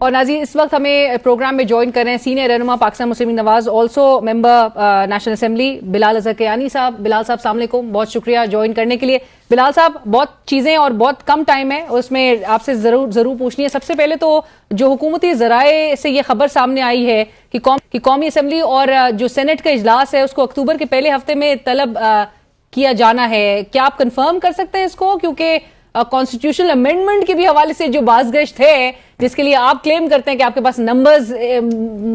اور ناظرین اس وقت ہمیں پروگرام میں جوائن کر رہے ہیں سینئر رہنما پاکستان مسلم لیگ نواز، آلسو ممبر نیشنل اسمبلی، بلال اظہر کیانی صاحب۔ بلال صاحب السلام علیکم، بہت شکریہ جوائن کرنے کے لیے۔ بلال صاحب بہت چیزیں اور بہت کم ٹائم ہے، اس میں آپ سے ضرور پوچھنی ہے۔ سب سے پہلے تو جو حکومتی ذرائع سے یہ خبر سامنے آئی ہے کہ قومی اسمبلی اور جو سینٹ کا اجلاس ہے اس کو اکتوبر کے پہلے ہفتے میں طلب کیا جانا ہے، کیا آپ کنفرم کر سکتے ہیں اس کو؟ کیونکہ کانسٹیٹیوشنل امینڈمنٹ کے بھی حوالے سے جو باز گشت ہے جس کے لیے آپ کلیم کرتے ہیں کہ آپ کے پاس نمبرز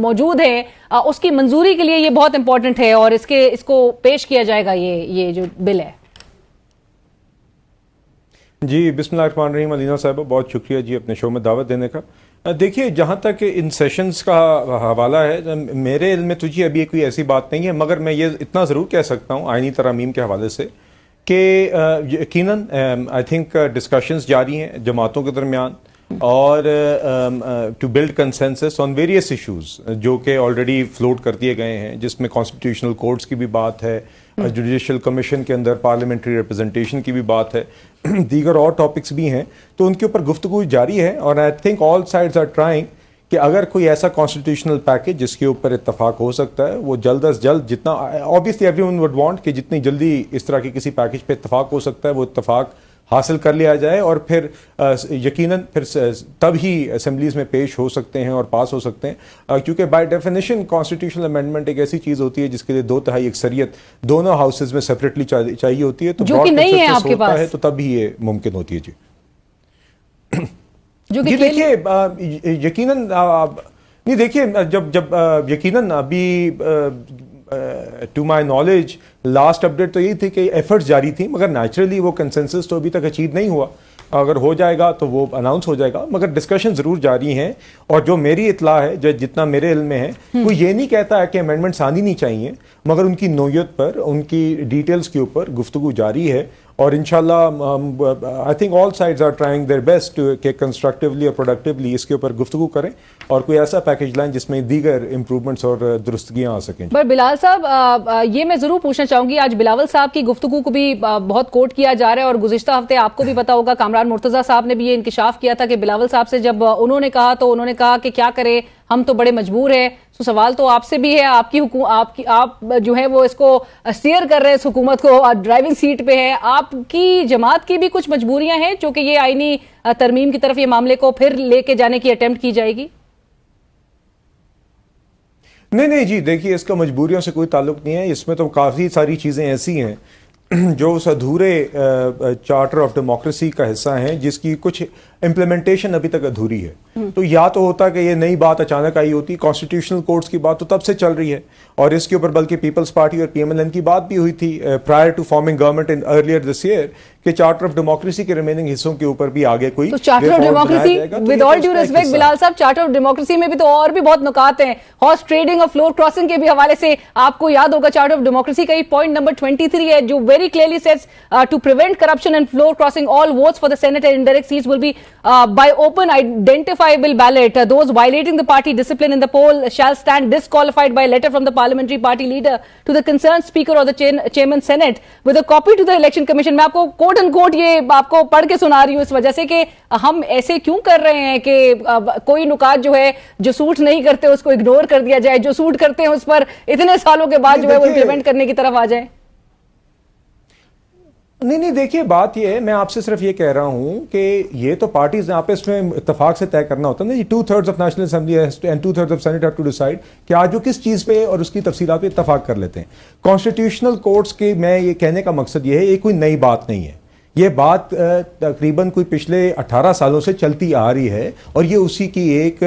موجود ہیں، اس کی منظوری کے لیے یہ بہت امپورٹنٹ ہے اور اس کو پیش کیا جائے گا یہ جو بل ہے۔ جی بسم اللہ الرحمن الرحیم۔ علینا صاحبہ بہت شکریہ جی اپنے شو میں دعوت دینے کا۔ دیکھیے جہاں تک ان سیشنز کا حوالہ ہے، میرے علم میں تو جی ابھی کوئی ایسی بات نہیں ہے، مگر میں یہ اتنا ضرور کہہ سکتا ہوں آئینی ترامیم کے حوالے سے کہ یقیناً آئی تھنک ڈسکشنز جاری ہیں جماعتوں کے درمیان اور to build consensus on various issues جو کہ آلریڈی فلوٹ کر دیے گئے ہیں، جس میں کانسٹیٹیوشنل کورٹس کی بھی بات ہے، جوڈیشل کمیشن کے اندر پارلیمنٹری ریپرزنٹیشن کی بھی بات ہے، دیگر اور ٹاپکس بھی ہیں، تو ان کے اوپر گفتگو جاری ہے۔ اور I think all sides are trying کہ اگر کوئی ایسا کانسٹیٹیوشنل پیکج جس کے اوپر اتفاق ہو سکتا ہے وہ جلد از جلد، جتنا obviously everyone would want کہ جتنی جلدی اس طرح کے کسی پیکج پہ اتفاق ہو سکتا ہے وہ اتفاق حاصل کر لیا جائے، اور پھر یقیناً پھر تب ہی اسمبلیز میں پیش ہو سکتے ہیں اور پاس ہو سکتے ہیں، کیونکہ بائی ڈیفینیشن کانسٹیٹیوشنل امینڈمنٹ ایک ایسی چیز ہوتی ہے جس کے لیے 2/3 اکثریت دونوں ہاؤسز میں سپریٹلی چاہیے ہوتی ہے، تو جو کہ نہیں ہے آپ کے پاس، تو تب ہی یہ ممکن ہوتی ہے۔ جی دیکھیے یقیناً نہیں، دیکھیے جب یقیناً ابھی to my knowledge last update تو یہی تھی کہ ایفرٹس جاری تھیں، مگر نیچرلی وہ کنسنسس تو ابھی تک اچیو نہیں ہوا، اگر ہو جائے گا تو وہ اناؤنس ہو جائے گا، مگر ڈسکشن ضرور جاری ہیں۔ اور جو میری اطلاع ہے، جو جتنا میرے علم میں ہے، وہ یہ نہیں کہتا ہے کہ امینڈمنٹس آنی نہیں چاہیے، مگر ان کی نوعیت پر، ان کی ڈیٹیلز کے اوپر گفتگو جاری ہے، اور انشاءاللہ I think all sides are trying their best کہ کنسٹرکٹیولی اور پروڈکٹیولی اس کے اوپر گفتگو کریں اور کوئی ایسا پیکج لائن جس میں دیگر امپروومنٹس اور درستگیاں آ سکیں۔ پر بلال صاحب یہ میں ضرور پوچھنا چاہوں گی، آج بلاول صاحب کی گفتگو کو بھی بہت کوٹ کیا جا رہا ہے، اور گزشتہ ہفتے آپ کو بھی پتا ہوگا کامران مرتضیٰ صاحب نے بھی یہ انکشاف کیا تھا کہ بلاول صاحب سے جب انہوں نے کہا تو انہوں نے کہا کہ کیا کرے، ہم تو بڑے مجبور ہیں۔ تو سوال تو آپ سے بھی ہے، آپ جو ہے وہ اس کو اسٹیئر کر رہے ہیں، اس حکومت کو ڈرائیونگ سیٹ پہ ہے، آپ کی جماعت کی بھی کچھ مجبوریاں ہیں جو کہ یہ آئینی ترمیم کی طرف یہ معاملے کو پھر لے کے جانے کی اٹیمپٹ کی جائے گی؟ نہیں جی، دیکھیے اس کا مجبوریوں سے کوئی تعلق نہیں ہے، اس میں تو کافی ساری چیزیں ایسی ہیں جو اس ادھورے چارٹر آف ڈیموکریسی کا حصہ ہیں جس کی کچھ امپلیمنٹیشن ابھی تک ادھوری ہے۔ تو یا تو ہوتا کہ یہ نئی بات اچانک آئی ہوتی، کانسٹیٹیوشنل کورٹس کی بات تو تب سے چل رہی ہے، اور اس کے اوپر بلکہ پیپلز پارٹی اور PMLN کی بات بھی ہوئی تھی prior to forming government in earlier دس ایئر کہ چارٹر آف ڈیموکریسی کے ریمیننگ حصوں کے اوپر بھی آگے کوئی charter of democracy, with all due respect Bilal صاحب، چارٹر آف ڈیموکریسی میں بھی تو اور بھی بہت نکات ہیں، ہارس ٹریڈنگ اور فلور کراسنگ کے بھی حوالے سے آپ کو یاد ہوگا چارٹر آف ڈیموکریسی کا پوائنٹ نمبر 23 ہے جو very clearly sets to prevent corruption and floor crossing all votes for the Senate and indirect seats will be by open identifiable ballot. Those violating the party discipline in the poll shall stand disqualified by letter from the parliamentary party leader to the concerned speaker or the chairman Senate with a copy to the election commission. میں آپ کو کوٹ and quote یہ آپ کو پڑھ کے سنا رہی ہوں اس وجہ سے کہ ہم ایسے کیوں کر رہے ہیں کہ کوئی نکات جو ہے جو سوٹ نہیں کرتے اس کو اگنور کر دیا جائے، جو سوٹ کرتے ہیں اس پر اتنے سالوں کے بعد جو ہے وہ امپلیمنٹ کرنے کی طرف آ جائیں۔ نہیں دیکھیے بات یہ ہے، میں آپ سے صرف یہ کہہ رہا ہوں کہ یہ تو پارٹیز نے آپس میں اتفاق سے طے کرنا ہوتا ہے نا، 2/3 of national assembly and 2/3 of senate have to decide کہ آج وہ کس چیز پہ اور اس کی تفصیلات پہ اتفاق کر لیتے ہیں۔ کانسٹیٹیوشنل کورٹس کے میں یہ کہنے کا مقصد یہ ہے، یہ کوئی نئی بات نہیں ہے، یہ بات تقریباً کوئی پچھلے 18 سالوں سے چلتی آ رہی ہے، اور یہ اسی کی ایک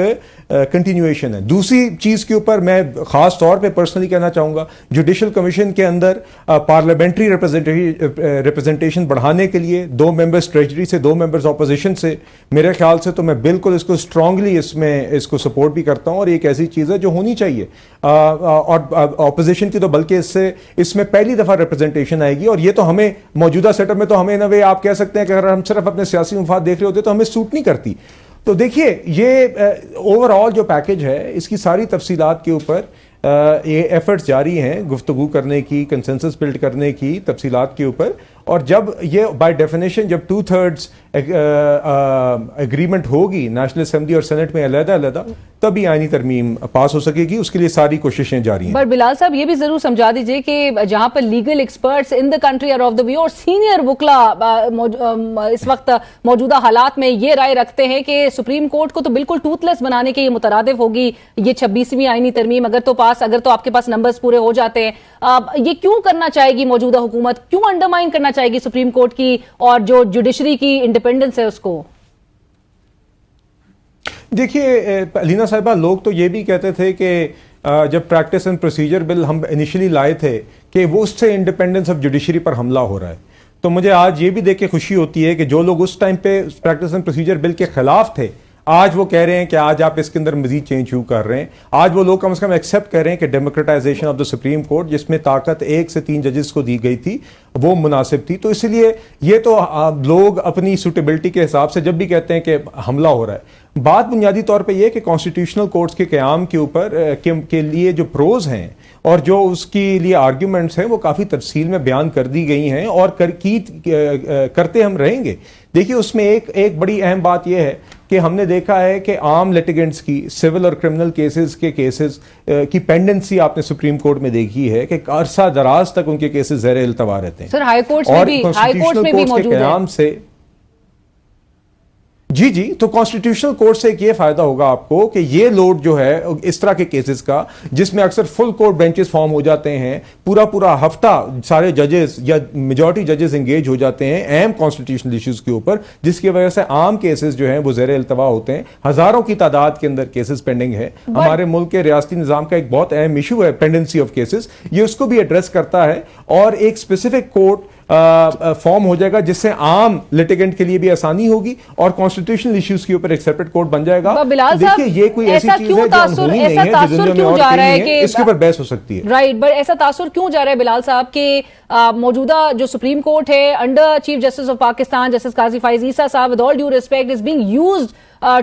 کنٹینیویشن ہے۔ دوسری چیز کے اوپر میں خاص طور پہ پرسنلی کہنا چاہوں گا، جوڈیشل کمیشن کے اندر پارلیمنٹری ریپرزنٹیشن بڑھانے کے لیے 2 ممبرز ٹریجری سے، 2 ممبرز اپوزیشن سے، میرے خیال سے تو میں بالکل اس کو اسٹرانگلی اس کو سپورٹ بھی کرتا ہوں، اور ایک ایسی چیز ہے جو ہونی چاہیے، اور اپوزیشن کی تو بلکہ اس میں پہلی دفعہ ریپرزنٹیشن آئے گی، اور یہ تو ہمیں موجودہ سیٹ اپ میں تو ہمیں نوے آپ کہہ سکتے ہیں کہ اگر ہم صرف اپنے سیاسی مفاد دیکھ رہے ہوتے تو ہمیں سوٹ نہیں کرتی۔ تو دیکھیے یہ اوور آل جو پیکج ہے اس کی ساری تفصیلات کے اوپر یہ ایفرٹس جاری ہیں گفتگو کرنے کی، کنسنسس بلڈ کرنے کی تفصیلات کے اوپر، اور جب یہ بائی ڈیفینیشن جب 2/3 एग्रीमेंट होगी नेशनल असेंबली और सेनेट में अलग-अलग, तभी आईनी तरमीम पास हो सकेगी। उसके लिए सारी कोशिशें जारी हैं। बट बिलाल साहब ये भी जरूर समझा दीजिए कि जहां पर legal experts in the country are of the view और सीनियर वकला इस वक्त मौजूदा हालात में ये राय रखते हैं कि सुप्रीम कोर्ट को तो बिल्कुल टूथलेस बनाने के ये मुतरादिफ होगी ये 26वीं आईनी तरमीम, अगर तो आपके पास नंबर्स पूरे हो जाते हैं। ये क्यों करना चाहेगी मौजूदा हुकूमत, क्यों अंडरमाइन करना चाहेगी सुप्रीम कोर्ट की और जो जुडिशरी की इंडिपेंडेंस है उसको? देखिए अलीना साहिबा, लोग तो ये भी कहते थे कि जब प्रैक्टिस एंड प्रोसीजर बिल हम इनिशियली लाए थे कि वो उससे इंडिपेंडेंस ऑफ जुडिशरी पर हमला हो रहा है। तो मुझे आज ये भी देख के खुशी होती है कि जो लोग उस टाइम पे प्रैक्टिस एंड प्रोसीजर बिल के खिलाफ थे, आज वो कह रहे हैं कि आज आप इसके अंदर मजीद चेंज क्यों कर रहे हैं। आज वो लोग कम से कम एक्सेप्ट कर रहे हैं कि democratisation of the supreme court, जिसमें ताकत 1 से 3 जजेस को दी गई थी, वो मुनासिब थी। तो इसलिए ये तो लोग अपनी सूटेबिलिटी के हिसाब से जब भी कहते हैं कि हमला हो रहा है, बात बुनियादी तौर पे ये कि कॉन्स्टिट्यूशनल कोर्ट्स के क़याम के ऊपर के लिए जो प्रोज हैं और जो उसके लिए आर्ग्यूमेंट्स हैं वो काफ़ी तफसील में बयान कर दी गई हैं और करते हम रहेंगे। देखिए उसमें एक बड़ी अहम बात यह है कि हमने देखा है कि आम लिटिगेंट्स की सिविल और क्रिमिनल केसेस की पेंडेंसी आपने सुप्रीम कोर्ट में देखी है कि अरसा दराज तक उनके केसेस ज़ेर इल्तवा रहते हैं। सर हाई कोर्ट में भी मौजूद है। जी, तो कॉन्स्टिट्यूशनल कोर्ट से एक ये फायदा होगा आपको कि ये लोड जो है इस तरह के केसेस का, जिसमें अक्सर फुल कोर्ट बेंचेस फॉर्म हो जाते हैं, पूरा हफ्ता सारे जजेस या मेजॉरिटी जजेस एंगेज हो जाते हैं अहम कॉन्स्टिट्यूशनल इश्यूज के ऊपर, जिसकी वजह से आम केसेस जो हैं वो ज़ेर इल्तवा होते हैं। हजारों की तादाद के अंदर केसेस पेंडिंग है। हमारे मुल्क के रियासती निज़ाम का एक बहुत अहम इशू है पेंडेंसी ऑफ केसेस, ये उसको भी एड्रेस करता है और एक स्पेसिफिक कोर्ट फॉर्म हो जाएगा जिससे आम लिटिगेंट के लिए भी आसानी होगी और कॉन्स्टिट्यूशनल इश्यूज के ऊपर एक सेपरेट कोर्ट बन जाएगा। देखिए ये कोई ऐसी चीज है जो अनहोनी नहीं है, जो दुनिया में और कहीं नहीं है, इसके ऊपर बहस हो सकती है। राइट, बट ऐसा तासुर क्यों जा रहा है बिलाल साहब के मौजूदा जो सुप्रीम कोर्ट है under chief justice of Pakistan justice Qazi Faez Isa साहब, with all due respect, is being used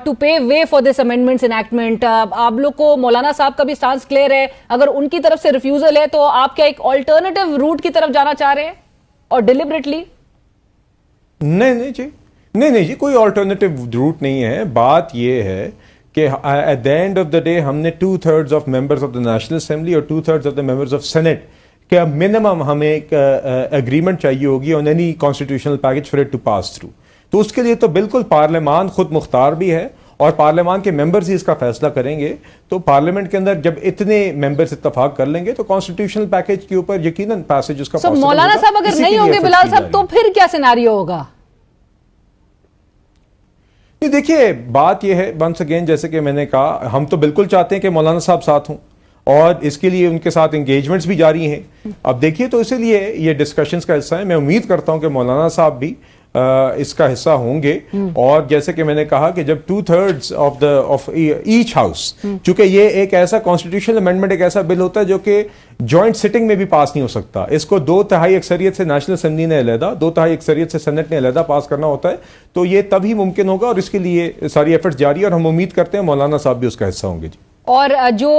to pave way for this amendments enactment. आप लोग को मौलाना साहब का भी स्टांस क्लियर है, अगर उनकी तरफ से रिफ्यूजल है तो आप क्या एक ऑल्टरनेटिव रूट की तरफ जाना चाह रहे हैं और डिलिबरेटली? नहीं जी, कोई ऑल्टरनेटिव रूट नहीं है। बात यह है कि at the end of the day हमने 2/3 of members of the national assembly और 2/3 of the members of senate के मिनिमम हमें एक एग्रीमेंट चाहिए होगी on any constitutional package for it to pass through. तो उसके लिए तो बिल्कुल पार्लियामान खुद मुख्तार भी है और पार्लियामान के मेंबर्स ही इसका फैसला करेंगे। तो पार्लियामेंट के अंदर जब इतने मेंबर्स इत्तेफाक कर लेंगे तो कॉन्स्टिट्यूशनल पैकेज के ऊपर यकीनन पैसेज उसका पॉसिबल होगा। मौलाना साहब अगर नहीं होंगे बिलाल साहब तो फिर क्या सिनेरियो होगा? देखिए बात यह है, वंस अगेन जैसे कि मैंने कहा, हम तो बिल्कुल चाहते हैं कि मौलाना साहब साथ हों और इसके लिए उनके साथ एंगेजमेंट्स भी जारी हैं। अब देखिए तो इसलिए ये डिस्कशंस का हिस्सा है। मैं उम्मीद करता हूं कि मौलाना साहब भी इसका हिस्सा होंगे और जैसे कि मैंने कहा कि जब 2/3 ऑफ ईच हाउस, चूंकि ये एक ऐसा कॉन्स्टिट्यूशनल अमेंडमेंट एक ऐसा बिल होता है जो कि जॉइंट सिटिंग में भी पास नहीं हो सकता, इसको 2/3 अक्सरियत से नेशनल असेंबली ने अलहदा, 2/3 अक्सरियत से सेनेट ने अलहदा पास करना होता है। तो ये तभी मुमकिन होगा और इसके लिए सारी एफर्ट्स जारी है और हम उम्मीद करते हैं मौलाना साहब भी उसका हिस्सा होंगे जी। और जो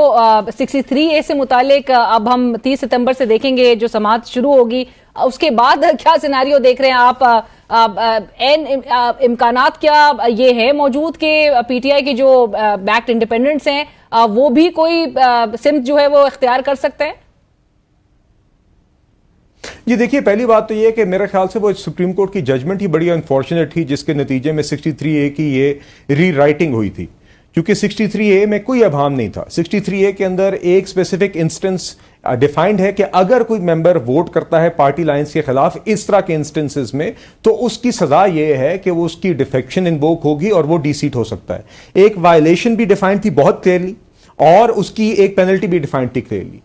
63A से मुतालिक अब हम 30 सितंबर से देखेंगे जो समाअत शुरू होगी, उसके बाद क्या सिनेरियो देख रहे हैं आप? इम्कानात क्या ये है मौजूद के पीटीआई के जो बैक्ड इंडिपेंडेंट्स हैं वो भी कोई सिमत जो है वो इख्तियार कर सकते हैं? ये देखिए पहली बात तो ये है कि मेरे ख्याल से वो सुप्रीम कोर्ट की जजमेंट ही बड़ी अनफॉर्चुनेट थी जिसके नतीजे में 63A की ये रीराइटिंग हुई थी, क्योंकि 63A में कोई अभाम नहीं था। 63A के अंदर एक स्पेसिफिक इंस्टेंस डिफाइंड है कि अगर कोई मेंबर वोट करता है पार्टी लाइंस के खिलाफ इस तरह के इंस्टेंसेस में तो उसकी सजा यह है कि वो उसकी डिफेक्शन इन्वोक होगी और वो डीसीट हो सकता है। एक वायलेशन भी डिफाइंड थी बहुत क्लियरली और उसकी एक पेनल्टी भी डिफाइंड थी clearly.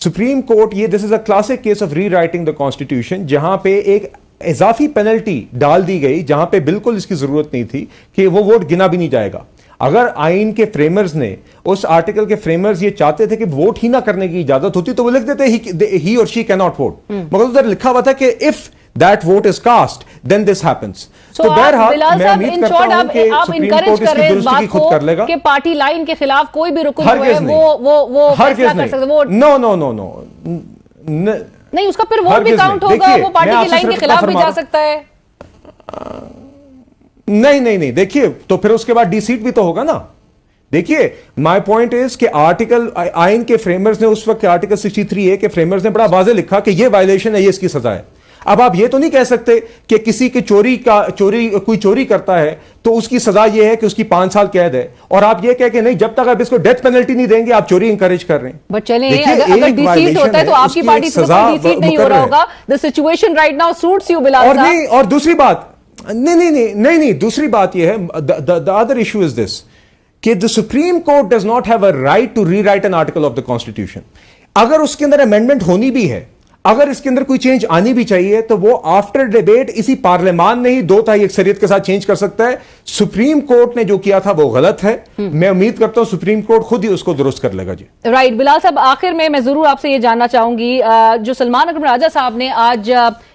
Supreme court this is a classic case of री राइटिंग द कॉन्स्टिट्यूशन, जहां पे एक इजाफी पेनल्टी डाल दी गई जहां पे बिल्कुल इसकी जरूरत नहीं थी कि वो वोट गिना भी नहीं जाएगा। अगर आइन के फ्रेमर्स ने, उस आर्टिकल के फ्रेमर्स ये चाहते थे कि वोट ही ना करने की इजाजत होती तो वो लिख देते ही और शी कैन नॉट वोट, मगर उधर लिखा हुआ था कि if that vote is cast then this happens. तो बहरहाल मैं उम्मीद करता हूं कि सुप्रीम कोर्ट इसकी दुरुस्ती खुद कर लेगा कि पार्टी लाइन के खिलाफ कोई भी रुकन है वो फैसला कर सकता है। नो नहीं, उसका फिर वोट भी काउंट होगा, वो पार्टी की लाइन के खिलाफ भी जा सकता है। नहीं, देखिए तो फिर उसके बाद डी-सीट भी तो होगा ना। देखिए माय पॉइंट इज कि आर्टिकल आइन के फ्रेमर्स ने उस वक्त के आर्टिकल 63A के फ्रेमर्स ने बड़ा वाज़ेह लिखा कि ये वायलेशन है, ये इसकी सजा है। अब आप ये तो नहीं कह सकते कि किसी की कोई चोरी करता है तो उसकी सजा ये है कि उसकी 5 साल कैद है, और आप ये कह के नहीं जब तक आप इसको डेथ पेनल्टी नहीं देंगे आप चोरी इंकरेज कर रहे हैं। बट चलिए अगर डी-सीट होता है तो आपकी पार्टी से डी-सीट नहीं हो रहा होगा। The situation right now suits you Bilal साहब। और दूसरी बात नहीं, दूसरी बात यह है, the other issue is this कि the supreme court does not have a right to rewrite an article of the constitution. अगर उसके अंदर अमेंडमेंट होनी भी है, अगर इसके अंदर कोई चेंज आनी भी चाहिए तो वो आफ्टर डिबेट इसी पार्लियामान में ही 2/3 अक्सरियत के साथ चेंज कर सकता है। सुप्रीम कोर्ट ने जो किया था वो गलत है। मैं उम्मीद करता हूं सुप्रीम कोर्ट खुद ही उसको दुरुस्त कर लेगा जी। राइट बिलाल साहब, आखिर में मैं जरूर आपसे ये जानना चाहूंगी, जो सलमान अकरम राजा साहब ने आज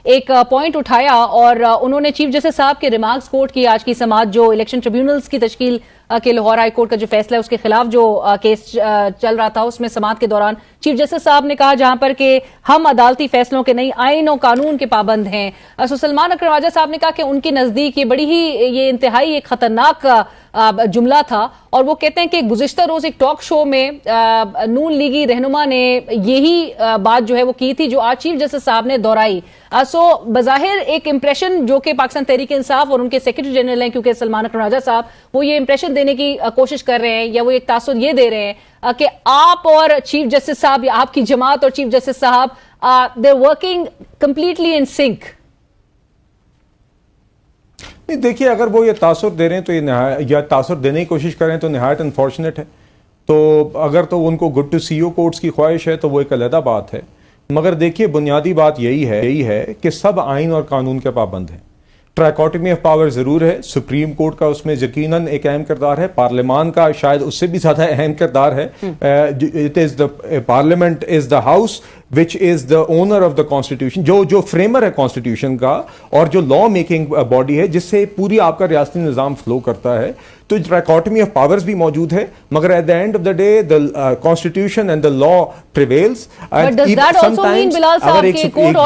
एक पॉइंट उठाया और उन्होंने चीफ जस्टिस साहब के रिमार्क्स कोट किए आज की समाज, जो इलेक्शन ट्रिब्यूनल्स की तश्कील के लाहौर हाई कोर्ट का जो फैसला है उसके खिलाफ जो केस चल रहा था उसमें समाअत के दौरान चीफ जस्टिस साहब ने कहा जहां पर कि हम अदालती फैसलों के नहीं आइन और कानून के पाबंद हैं। सो सलमान अकरम राजा साहब ने कहा कि उनके नजदीक ये बड़ी ही ये इंतहाई एक खतरनाक जुमला था, और वो कहते हैं कि गुज़िश्ता रोज एक टॉक शो में नून लीगी रहनुमा ने यही बात जो है वो की थी जो आज चीफ जस्टिस साहब ने दोहराई। सो बज़ाहिर एक इंप्रेशन जो कि पाकिस्तान तहरीक इंसाफ और उनके सेक्रेटरी जनरल हैं, क्योंकि सलमान अकरम राजा साहब वो ये इंप्रेशन देने की कोशिश कर रहे हैं या वो एक तासुर ये दे रहे हैं कि आप और चीफ जस्टिस साहब या आपकी जमात और चीफ जस्टिस साहब they working completely in sync. नहीं देखिए, अगर वो ये तासुर दे रहे हैं तो या तासुर देने की कोशिश कर रहे हैं तो निहायत अनफॉर्चुनेट है। तो अगर तो उनको good to see you courts की ख्वाहिश है तो वो एक अलहदा बात है, मगर देखिए बुनियादी बात यही है कि सब आइन और कानून के पाबंद हैं। ट्राइकोटमी ऑफ पावर जरूर है, सुप्रीम कोर्ट का उसमें यकीनन एक अहम किरदार है, पार्लियामान का शायद उससे भी ज्यादा अहम किरदार है। It is the parliament is the house which is the owner of the constitution, जो फ्रेमर है कॉन्स्टिट्यूशन का और जो लॉ मेकिंग बॉडी है जिससे पूरी आपका रियासती निज़ाम फ्लो करता है। तो ट्राइकोटमी ऑफ पावर्स भी मौजूद है, मगर eight the end of the day the constitution and the law prevails. अगर एक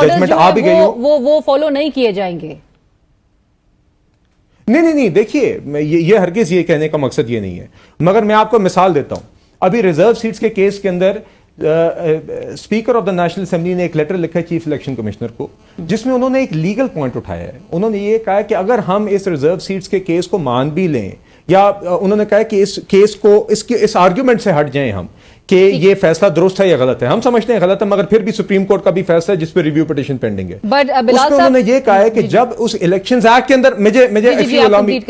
जजमेंट आ भी गई हो वो फॉलो नहीं किए जाएंगे। नहीं, देखिए ये हरगिज ये कहने का मकसद ये नहीं है, मगर मैं आपको मिसाल देता हूं। अभी रिजर्व सीट्स के केस के अंदर speaker of the national assembly ने एक लेटर लिखा है चीफ इलेक्शन कमिश्नर को, जिसमें उन्होंने एक लीगल पॉइंट उठाया है। उन्होंने ये कहा है कि अगर हम इस रिजर्व सीट्स के केस को मान भी लें, या उन्होंने कहा है कि इस केस को इस आर्ग्यूमेंट से हट जाएं हम कि ये फैसला दुरुस्त है या गलत है। हम समझते हैं गलत है, मगर फिर भी सुप्रीम कोर्ट का भी फैसला है जिस पे रिव्यू पिटीशन पेंडिंग है। उसमें उन्होंने ये कहा है कि जब उस इलेक्शंस एक्ट के अंदर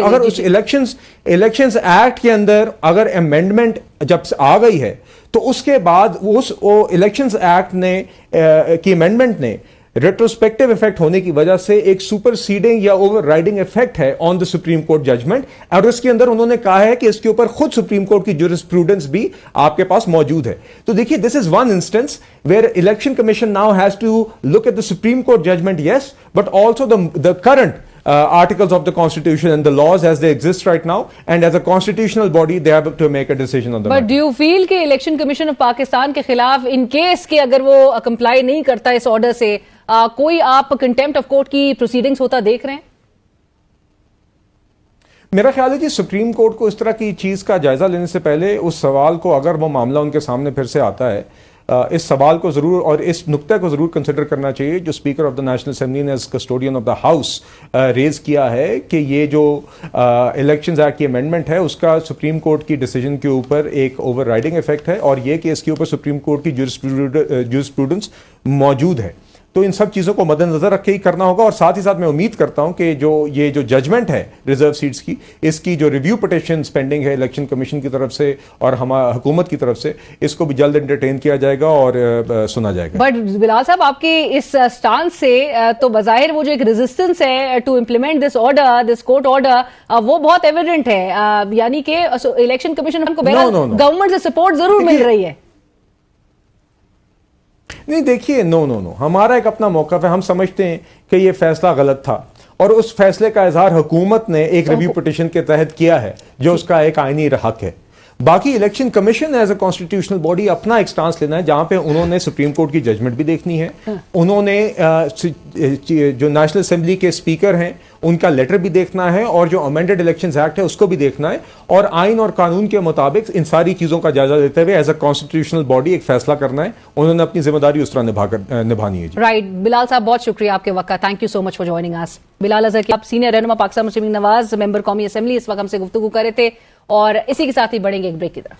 अगर उस इलेक्शंस एक्ट के अंदर अगर अमेंडमेंट जब आ गई है तो उसके बाद उस इलेक्शंस एक्ट ने की अमेंडमेंट ने रेट्रोस्पेक्टिव इफेक्ट होने की वजह से एक सुपरसीडिंग या ओवरराइडिंग इफेक्ट है on the supreme court judgment, और इसके अंदर उन्होंने कहा है कि इसके ऊपर खुद सुप्रीम कोर्ट की ज्यूरिस्प्रूडेंस भी आपके पास मौजूद है। तो देखिए, this is one instance where election commission now has to look at the supreme court judgment, yes, but also the current articles of the constitution and the laws as they exist right now, and as a constitutional body they have to make a decision on the but do you feel कि election commission of Pakistan के खिलाफ in case के अगर वो comply नहीं करता इस order से, कोई आप कंटेम्प्ट ऑफ कोर्ट की प्रोसीडिंग्स होता देख रहे हैं? मेरा ख्याल है कि सुप्रीम कोर्ट को इस तरह की चीज का जायजा लेने से पहले उस सवाल को, अगर वो मामला उनके सामने फिर से आता है, इस सवाल को जरूर और इस नुक्ते को जरूर कंसिडर करना चाहिए जो speaker of the national assembly ने as custodian of the house raise किया है कि ये जो इलेक्शंस एक्ट की अमेंडमेंट है उसका सुप्रीम कोर्ट की डिसीजन के ऊपर एक ओवरराइडिंग इफेक्ट है, और ये कि इसके ऊपर सुप्रीम कोर्ट की ज्यूरिस्प्रूडेंस मौजूद है। तो इन सब चीज़ों को मद्देनजर रख के ही करना होगा, और साथ ही साथ मैं उम्मीद करता हूं कि ये जो जजमेंट है रिजर्व सीट्स की, इसकी जो रिव्यू पिटीशन पेंडिंग है इलेक्शन कमीशन की तरफ से और हमारी हुकूमत की तरफ से, इसको भी जल्द एंटरटेन किया जाएगा और सुना जाएगा। बट बिलाल साहब, आपके इस स्टांस से तो बज़ाहिर वो जो एक रेजिस्टेंस है to implement this order, this court order, वो बहुत एविडेंट है, यानी कि इलेक्शन कमीशन को गवर्नमेंट से सपोर्ट जरूर मिल रही है। नहीं देखिए, नो, हमारा एक अपना मौक़िफ़ है। हम समझते हैं कि ये फैसला गलत था, और उस फैसले का इजहार हुकूमत ने एक रिव्यू पिटीशन के तहत किया है जो उसका एक आईनी हक है। बाकी election commission as a constitutional body अपना एक स्टांस लेना है, जहां पे उन्होंने सुप्रीम कोर्ट की जजमेंट भी देखनी है, उन्होंने जो नेशनल असेंबली के स्पीकर हैं उनका लेटर भी देखना है, और जो अमेंडेड इलेक्शंस एक्ट है उसको भी देखना है, और आइन और कानून के मुताबिक इन सारी चीजों का जायजा लेते हुए एज अ कॉन्स्टिट्यूशनल बॉडी एक फैसला करना है। उन्होंने अपनी जिम्मेदारी उस तरह निभानी है। राइट बिलाल साहब, बहुत शुक्रिया आपके वक्त का, thank you so much for joining us. Bilal Azhar की आप सीनियर रहनुमा पाकिस्तान मुस्लिम लीग नवाज, मेंबर कौमी असेंबली, इस वक्त हमसे गुफ्तगू कर रहे थे, और इसी के साथ ही बढ़ेंगे एक ब्रेक की तरफ।